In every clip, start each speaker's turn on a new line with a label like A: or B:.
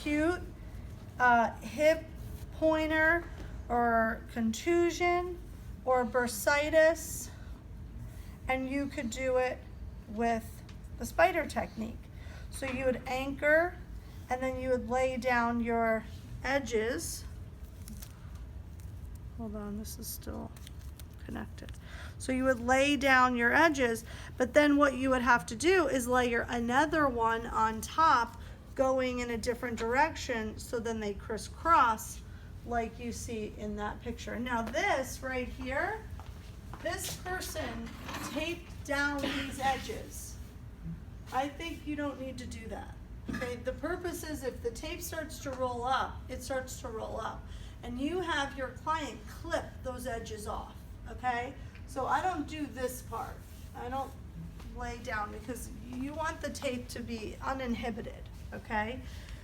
A: acute hip pointer or contusion or bursitis, and you could do it with the spider technique. So you would anchor, and then you would lay down your edges. Hold on, this is still connected. So you would lay down your edges, but then what you would have to do is layer another one on top going in a different direction, so then they crisscross like you see in that picture. Now this right here, this person taped down these edges. I think you don't need to do that. Okay, the purpose is if the tape starts to roll up, it starts to roll up. And you have your client clip those edges off, okay? So I don't do this part. I don't lay down because you want the tape to be uninhibited, okay?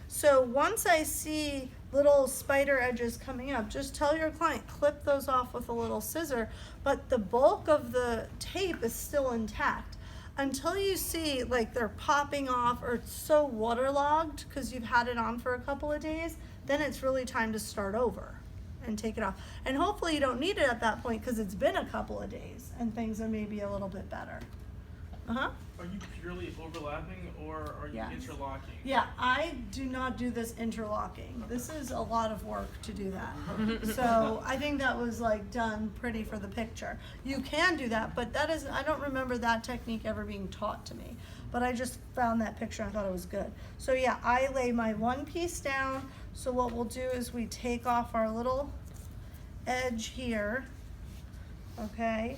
A: So once I see little spider edges coming up, just tell your client, clip those off with a little scissor, but the bulk of the tape is still intact. Until you see like they're popping off or it's so waterlogged because you've had it on for a couple of days, then it's really time to start over and take it off. And hopefully you don't need it at that point because it's been a couple of days and things are maybe a little bit better. Are
B: you purely overlapping or are you interlocking?
A: Yeah, I do not do this interlocking. This is a lot of work to do that. So I think that was like done pretty for the picture. You can do that, but that is, I don't remember that technique ever being taught to me. But I just found that picture and I thought it was good. So yeah, I lay my one piece down. So what we'll do is we take off our little edge here, okay?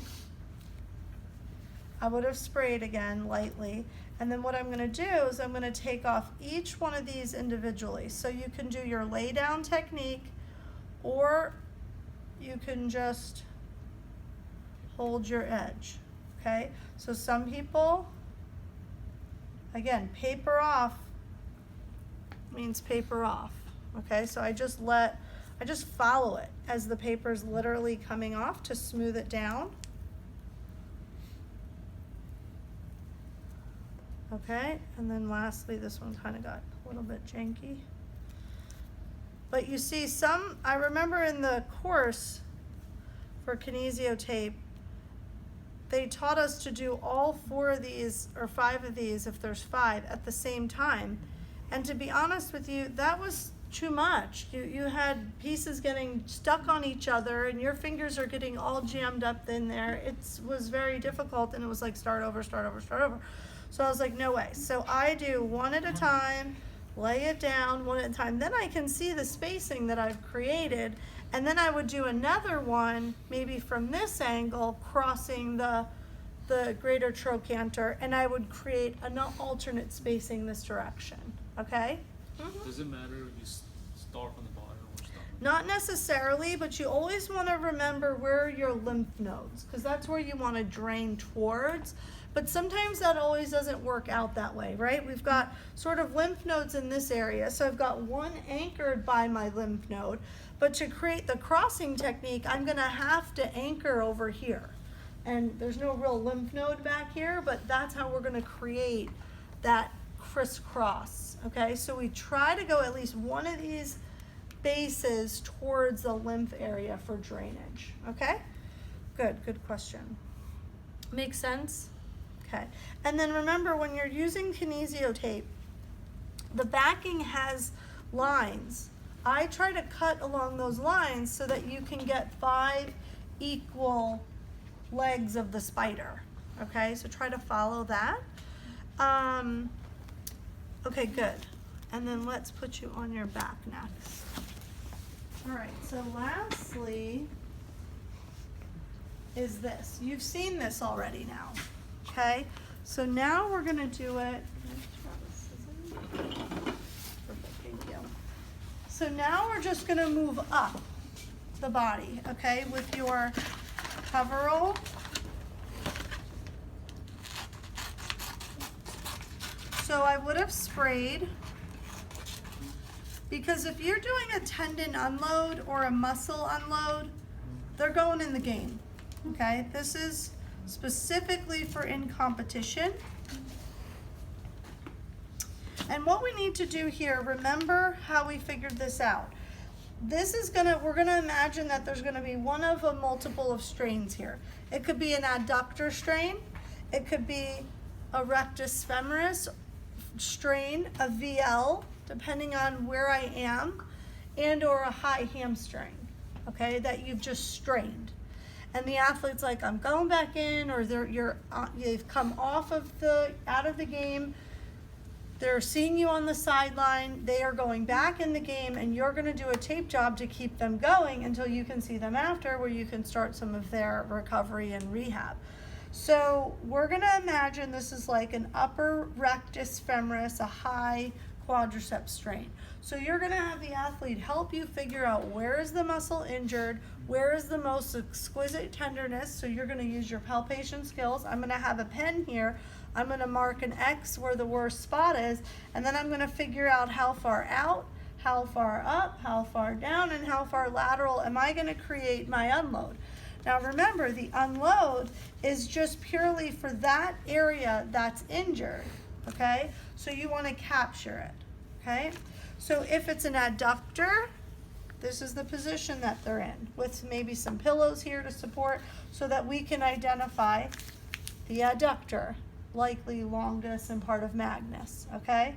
A: I would have sprayed again lightly. And then what I'm gonna do is I'm gonna take off each one of these individually. So you can do your lay down technique, or you can just hold your edge, okay? So some people, again, paper off means paper off, okay? So I just follow it as the paper's literally coming off to smooth it down. Okay, and then lastly, this one kind of got a little bit janky. But you see I remember in the course for kinesio tape, they taught us to do all 4 of these, or 5 of these, if there's 5, at the same time. And to be honest with you, that was too much. You had pieces getting stuck on each other and your fingers are getting all jammed up in there. It was very difficult and it was like start over, start over, start over. So I was like, no way. So I do one at a time, lay it down one at a time. Then I can see the spacing that I've created. And then I would do another one, maybe from this angle, crossing the greater trochanter, and I would create an alternate spacing this direction, okay?
C: Does it matter if you start from the bottom or start?
A: Not necessarily, but you always want to remember where are your lymph nodes, because that's where you want to drain towards. But sometimes that always doesn't work out that way, right? We've got sort of lymph nodes in this area, so I've got one anchored by my lymph node, but to create the crossing technique, I'm going to have to anchor over here. And there's no real lymph node back here, but that's how we're going to create that crisscross, okay? So we try to go at least one of these bases towards the lymph area for drainage, okay? Good question. Makes sense? Okay, and then remember when you're using kinesio tape, the backing has lines. I try to cut along those lines so that you can get 5 equal legs of the spider, okay? So try to follow that. Okay, good. And then let's put you on your back next. All right, so lastly is this. You've seen this already now. Okay, so now we're gonna do it. Perfect, thank you. So now we're just gonna move up the body, okay, with your coverall. So I would have sprayed, because if you're doing a tendon unload or a muscle unload, they're going in the game, okay? This is specifically for in competition. And what we need to do here, remember how we figured this out. We're gonna imagine that there's gonna be one of a multiple of strains here. It could be an adductor strain, it could be a rectus femoris strain, a VL, depending on where I am, and or a high hamstring, okay, that you've just strained. And the athlete's like, I'm going back in, or you've come out of the game, they're seeing you on the sideline, they are going back in the game, and you're gonna do a tape job to keep them going until you can see them after, where you can start some of their recovery and rehab. So we're gonna imagine this is like an upper rectus femoris, a high quadriceps strain. So you're gonna have the athlete help you figure out where is the muscle injured, where is the most exquisite tenderness. So you're gonna use your palpation skills. I'm gonna have a pen here. I'm gonna mark an X where the worst spot is, and then I'm gonna figure out how far out, how far up, how far down, and how far lateral am I gonna create my unload. Now remember, the unload is just purely for that area that's injured, okay? So you wanna capture it, okay? So if it's an adductor, this is the position that they're in, with maybe some pillows here to support so that we can identify the adductor, likely longus and part of magnus, okay?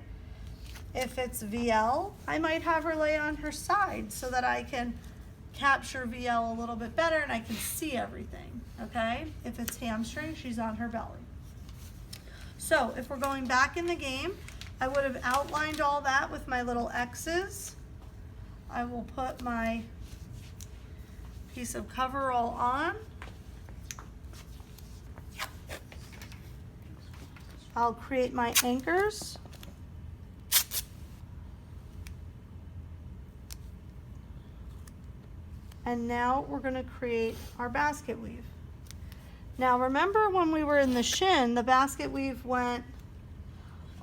A: If it's VL, I might have her lay on her side so that I can capture VL a little bit better and I can see everything, okay? If it's hamstring, she's on her belly. So if we're going back in the game, I would have outlined all that with my little X's. I will put my piece of coverall on. I'll create my anchors. And now we're going to create our basket weave. Now remember when we were in the shin, the basket weave went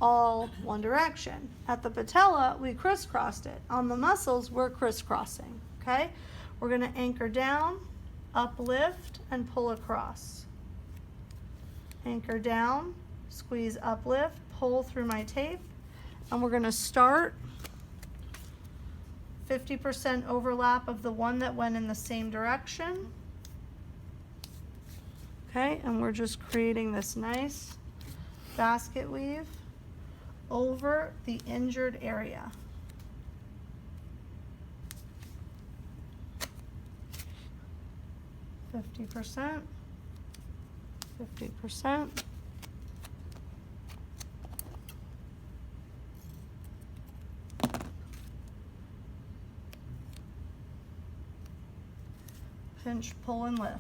A: all one direction. At the patella, we crisscrossed it. On the muscles, we're crisscrossing, okay? We're going to anchor down, uplift, and pull across. Anchor down, squeeze, uplift, pull through my tape, and we're going to start 50% overlap of the one that went in the same direction. Okay, and we're just creating this nice basket weave over the injured area. Fifty percent. Pinch, pull, and lift.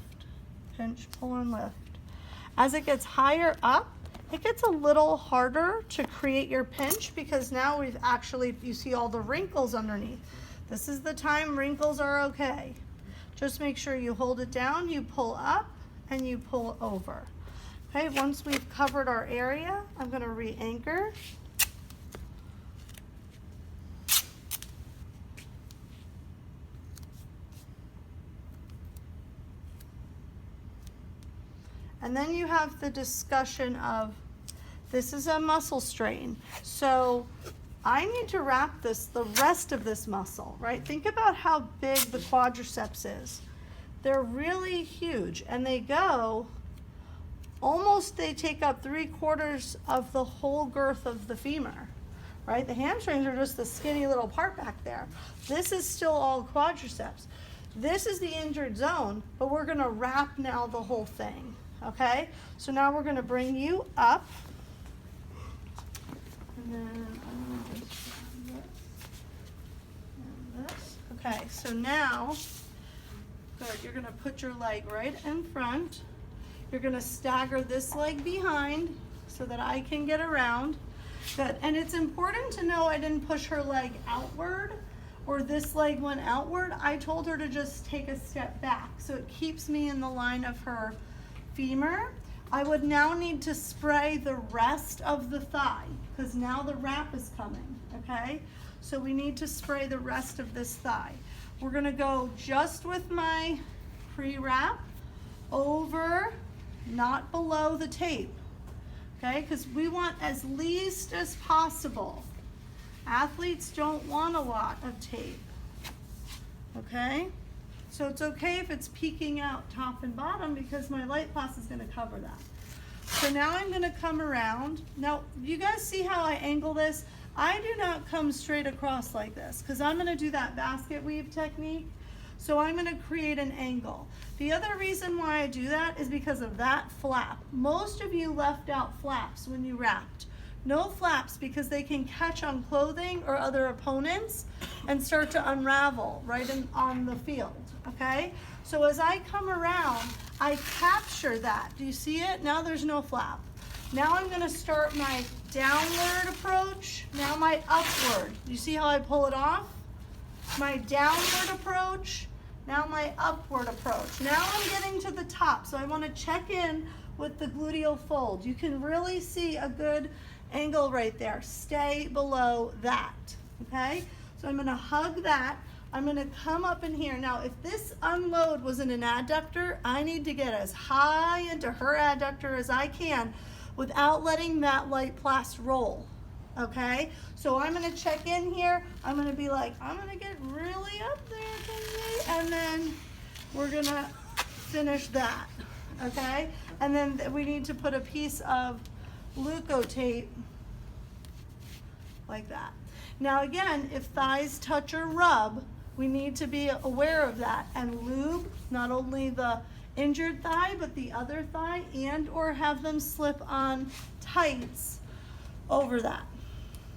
A: Pinch, pull, and lift. As it gets higher up, it gets a little harder to create your pinch because now we've actually, you see all the wrinkles underneath. This is the time wrinkles are okay. Just make sure you hold it down, you pull up, and you pull over. Okay, once we've covered our area, I'm gonna re-anchor. And then you have the discussion of, this is a muscle strain. So I need to wrap the rest of this muscle, right? Think about how big the quadriceps is. They're really huge and they go they take up 3/4 of the whole girth of the femur, right? The hamstrings are just the skinny little part back there. This is still all quadriceps. This is the injured zone, but we're gonna wrap now the whole thing. Okay, so now we're going to bring you up, and then I'm going to just grab this and this. Okay, so now, good, you're going to put your leg right in front. You're going to stagger this leg behind so that I can get around. Good, and it's important to know I didn't push her leg outward or this leg went outward. I told her to just take a step back so it keeps me in the line of her femur. I would now need to spray the rest of the thigh because now the wrap is coming, okay? So we need to spray the rest of this thigh. We're gonna go just with my pre-wrap over, not below the tape, okay? Because we want as least as possible Athletes don't want a lot of tape, okay? So it's okay if it's peeking out top and bottom because my lightplast is gonna cover that. So now I'm gonna come around. Now, you guys see how I angle this? I do not come straight across like this because I'm gonna do that basket weave technique. So I'm gonna create an angle. The other reason why I do that is because of that flap. Most of you left out flaps when you wrapped. No flaps because they can catch on clothing or other opponents and start to unravel right on the field, okay? So as I come around, I capture that. Do you see it? Now there's no flap. Now I'm gonna start my downward approach, now my upward. You see how I pull it off? My downward approach, now my upward approach. Now I'm getting to the top, so I wanna check in with the gluteal fold. You can really see a good angle right there. Stay below that, okay? So I'm gonna hug that. I'm gonna come up in here. Now, if this unload was in an adductor, I need to get as high into her adductor as I can without letting that lightplast roll, okay? So I'm gonna check in here. I'm gonna be like, I'm gonna get really up there, Kenzie, and then we're gonna finish that, okay? And then we need to put a piece of Leukotape like that. Now again, if thighs touch or rub, we need to be aware of that and lube not only the injured thigh but the other thigh, and or have them slip on tights over that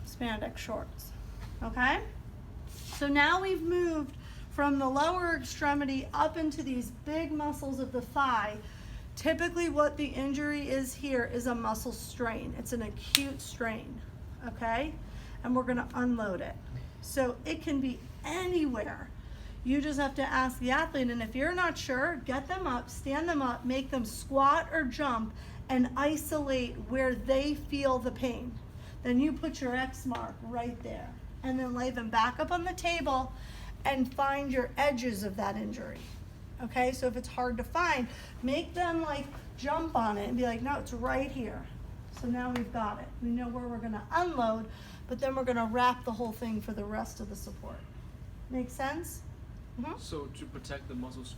A: spandex shorts, okay? So now we've moved from the lower extremity up into these big muscles of the thigh. Typically what the injury is here is a muscle strain. It's an acute strain, okay? And we're gonna unload it. So it can be anywhere. You just have to ask the athlete, and if you're not sure, get them up, stand them up, make them squat or jump, and isolate where they feel the pain. Then you put your X mark right there, and then lay them back up on the table and find your edges of that injury. Okay, so if it's hard to find, make them like jump on it and be like, no, it's right here. So now we've got it. We know where we're gonna unload, but then we're gonna wrap the whole thing for the rest of the support. Make sense?
C: So to protect the muscles